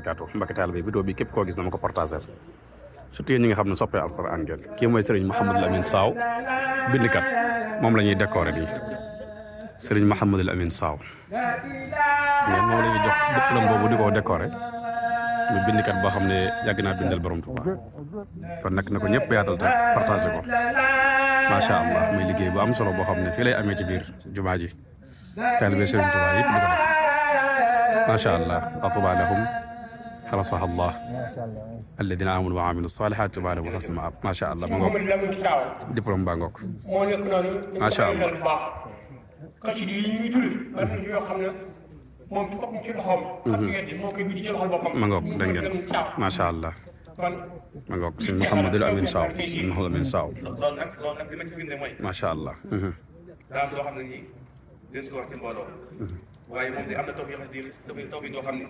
barakaatu mbokki taalibe bi vidéo bi képp koo gis na ma ko partagé surtout yéen ñi nga xam ne soppee alxuraan ngeen kii mooy Serigne Mouhamadul Amine Saw bindkat moom la ñuy décoré nii Serigne Mouhamadul Amine Saw moom la ñuy jox diplôme boobu di ko décoré mu bindkat boo xam ne yàgg naa bindal borom Tuubaa kon nag na ko ñëpp yaatal te partagé ko macha allah muy liggéey bu am solo boo xam ne fii lay amee ci biir jumaa ji taalibe Serigne Touba yëpp di ko def macha allah atuba lahum xarasaha allah alladina amanu wa amilu salihat tuba lahum xasna maab macha allah ma ngoog diplôme baa ngoog macha allah xasida yi ñuy dul man yoo xam ne moom ci boppam ci loxoom moo koy bindi ci loxol boppam ma ngoog dégg ngeen macha allah ma ngoog sëñ Mouhamadul Amine Saw sëñ Mouhamadul Amine Saw loolu nag li ma ci firnde mooy macha allah daa am loo xam ne nii des ko wax ci mbooloo waaye moom de am na taw yi doo xam ne